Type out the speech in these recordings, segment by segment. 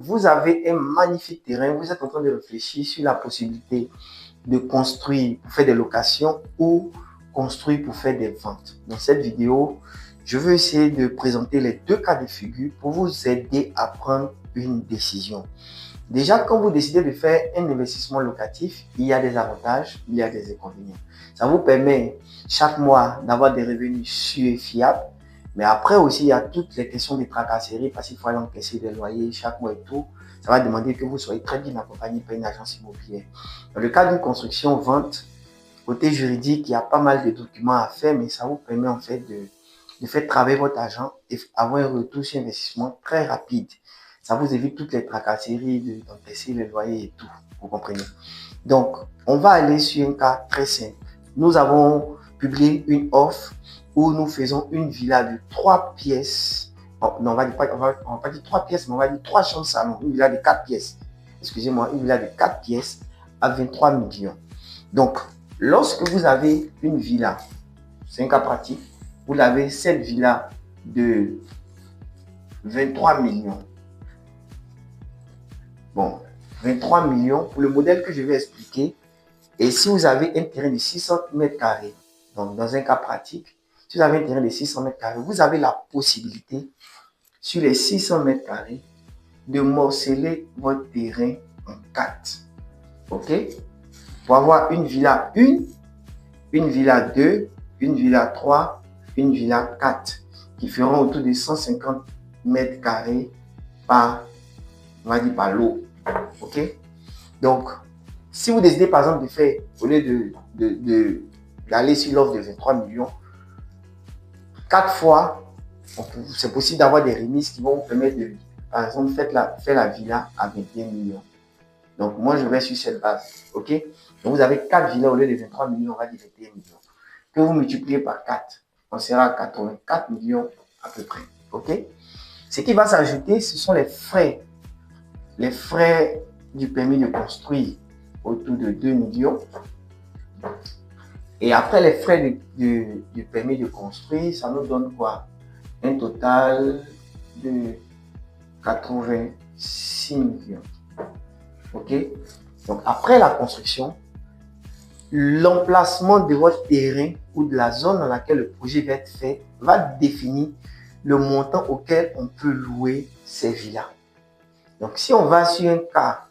vous avez un magnifique terrain, vous êtes en train de réfléchir sur la possibilité de construire pour faire des locations ou construire pour faire des ventes. Dans cette vidéo, je veux essayer de présenter les deux cas de figure pour vous aider à prendre une décision. Déjà, quand vous décidez de faire un investissement locatif, il y a des avantages, il y a des inconvénients. Ça vous permet chaque mois d'avoir des revenus sûrs et fiables. Mais après aussi, il y a toutes les questions de tracasserie parce qu'il faut aller encaisser des loyers chaque mois et tout. Ça va demander que vous soyez très bien accompagné par une agence immobilière. Dans le cas d'une construction-vente, côté juridique, il y a pas mal de documents à faire, mais ça vous permet en fait de faire travailler votre agent et avoir un retour sur investissement très rapide. Ça vous évite toutes les tracasseries d'encaisser les loyers et tout. Vous comprenez? Donc, on va aller sur un cas très simple. Nous avons publié une offre où nous faisons une villa de 3 pièces. Non, on va pas dire 3 pièces, mais on va dire 3 chambres salon. Une villa de 4 pièces. Excusez-moi, une villa de 4 pièces à 23 millions. Donc, lorsque vous avez une villa, c'est un cas pratique, vous avez cette villa de 23 millions. Bon, 23 millions pour le modèle que je vais expliquer. Et si vous avez un terrain de 600 mètres carrés, donc dans un cas pratique, si vous avez un terrain de 600 mètres carrés, vous avez la possibilité, sur les 600 mètres carrés, de morceler votre terrain en 4. OK? Pour avoir une villa 1, une villa 2, une villa 3, une villa 4, qui feront autour de 150 mètres carrés par, on va dire, par lot. OK? Donc, si vous décidez par exemple de faire, au lieu d'aller sur l'offre de 23 millions, 4 fois, c'est possible d'avoir des remises qui vont vous permettre de, par exemple, faire la villa à 21 millions. Donc, moi, je vais sur cette base. OK? Donc, vous avez 4 villas au lieu de 23 millions, on va dire 21 millions. Que vous multipliez par 4, on sera à 84 millions à peu près. OK? Ce qui va s'ajouter, ce sont les frais. Les frais du permis de construire autour de 2 millions. Et après les frais du permis de construire, ça nous donne quoi? Un total de 86 millions. OK? Donc après la construction, l'emplacement de votre terrain ou de la zone dans laquelle le projet va être fait va définir le montant auquel on peut louer ces villas. Donc si on va sur un cas,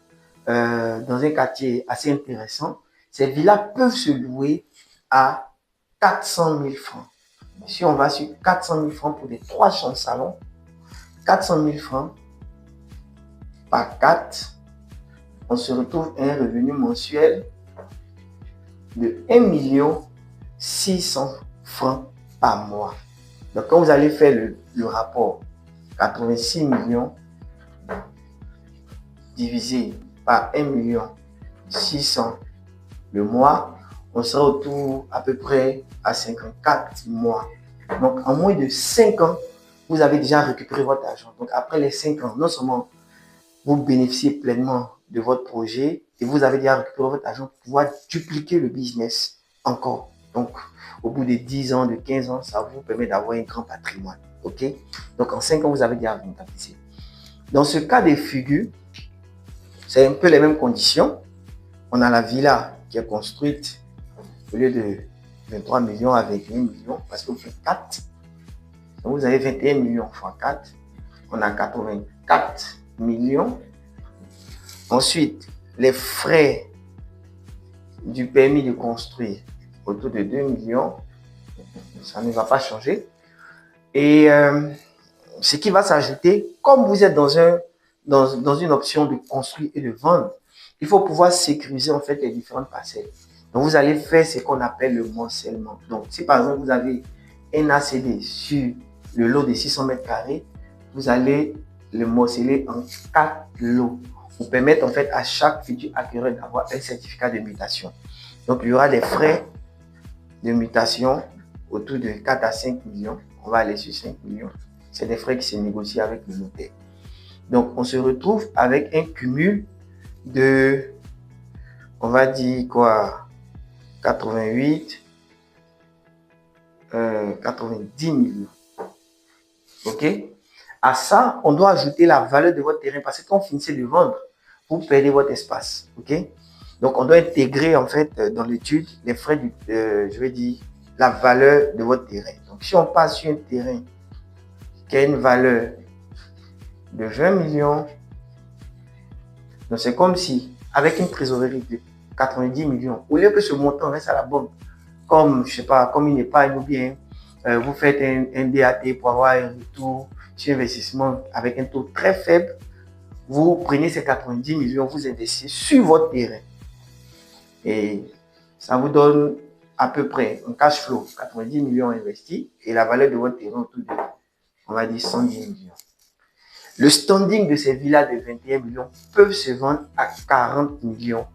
dans un quartier assez intéressant, ces villas peuvent se louer à 400 000 francs. Si on va sur 400 000 francs pour des 3 chambres salon, 400 000 francs par 4, on se retrouve à un revenu mensuel de 1 600 000 francs par mois. Donc quand vous allez faire le rapport, 86 millions divisé par 1 600 000 le mois, on sera autour à peu près à 54 mois. Donc, en moins de 5 ans, vous avez déjà récupéré votre argent. Donc, après les 5 ans, non seulement vous bénéficiez pleinement de votre projet et vous avez déjà récupéré votre argent pour pouvoir dupliquer le business encore. Donc, au bout de 10 ans, de 15 ans, ça vous permet d'avoir un grand patrimoine. OK? Donc, en 5 ans, vous avez déjà rentabilisé. Dans ce cas de figure, c'est un peu les mêmes conditions. On a la villa qui est construite au lieu de 23 millions à 21 millions parce que vous faites 4. Donc vous avez 21 millions fois 4. On a 84 millions. Ensuite, les frais du permis de construire autour de 2 millions. Ça ne va pas changer. Et ce qui va s'ajouter, comme vous êtes dans une option de construire et de vendre, il faut pouvoir sécuriser en fait les différentes parcelles. Donc, vous allez faire ce qu'on appelle le morcellement. Donc, si par exemple, vous avez un ACD sur le lot de 600 mètres carrés, vous allez le morceler en 4 lots pour permettre en fait à chaque futur acquéreur d'avoir un certificat de mutation. Donc, il y aura des frais de mutation autour de 4 à 5 millions. On va aller sur 5 millions. C'est des frais qui se négocient avec le notaire. Donc, on se retrouve avec un cumul de, on va dire quoi, 88, 90 millions. OK? À ça, on doit ajouter la valeur de votre terrain parce que quand vous finissez de vendre, vous perdez votre espace. OK? Donc, on doit intégrer en fait dans l'étude les frais je vais dire, la valeur de votre terrain. Donc, si on passe sur un terrain qui a une valeur de 20 millions, donc c'est comme si, avec une trésorerie de 90 millions, au lieu que ce montant reste à la banque, comme, je sais pas, comme une épargne ou bien vous faites un DAT pour avoir un retour sur investissement avec un taux très faible, vous prenez ces 90 millions, vous investissez sur votre terrain. Et ça vous donne à peu près un cash flow, 90 millions investis et la valeur de votre terrain autour de, on va dire, 110 millions. Le standing de ces villas de 21 millions peuvent se vendre à 40 millions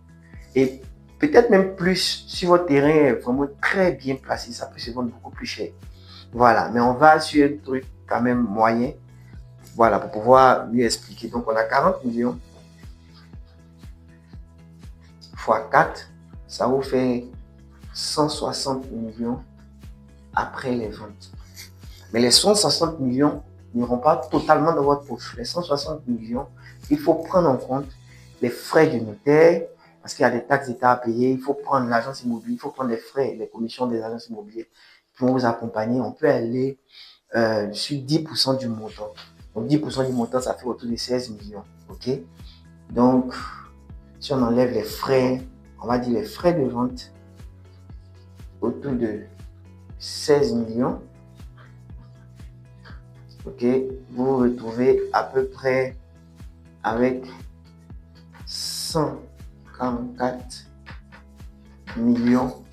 et peut-être même plus si votre terrain est vraiment très bien placé, ça peut se vendre beaucoup plus cher. Voilà, mais on va sur un truc quand même moyen, voilà, pour pouvoir mieux expliquer. Donc, on a 40 millions fois 4, ça vous fait 160 millions après les ventes. Mais les 160 millions n'iront pas totalement dans votre poche. Les 160 millions, il faut prendre en compte les frais du notaire, parce qu'il y a des taxes d'État à payer, il faut prendre l'agence immobilière, il faut prendre les frais, les commissions des agences immobilières qui vont vous accompagner. On peut aller sur 10% du montant. Donc 10% du montant, ça fait autour de 16 millions. OK? Donc, si on enlève les frais, on va dire les frais de vente, autour de 16 millions, OK, vous vous retrouvez à peu près avec 144 millions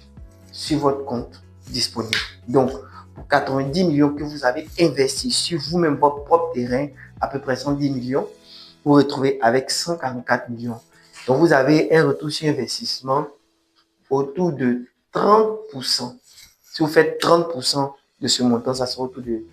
sur votre compte disponible. Donc, pour 90 millions que vous avez investi sur vous-même, votre propre terrain, à peu près 110 millions, vous vous retrouvez avec 144 millions. Donc, vous avez un retour sur investissement autour de 30%. Si vous faites 30% de ce montant, ça sera autour de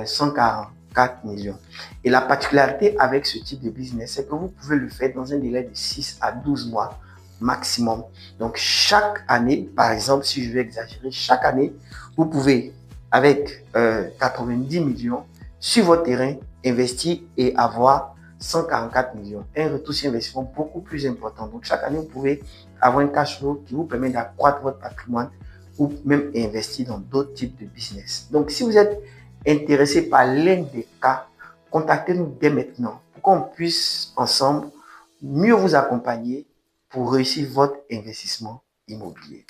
144 millions. Et la particularité avec ce type de business, c'est que vous pouvez le faire dans un délai de 6 à 12 mois maximum. Donc, chaque année, par exemple, si je vais exagérer, chaque année, vous pouvez, avec 90 millions sur votre terrain, investir et avoir 144 millions. Un retour sur investissement beaucoup plus important. Donc, chaque année, vous pouvez avoir un cash flow qui vous permet d'accroître votre patrimoine ou même investir dans d'autres types de business. Donc, si vous êtes intéressé par l'un des cas, contactez-nous dès maintenant pour qu'on puisse ensemble mieux vous accompagner pour réussir votre investissement immobilier.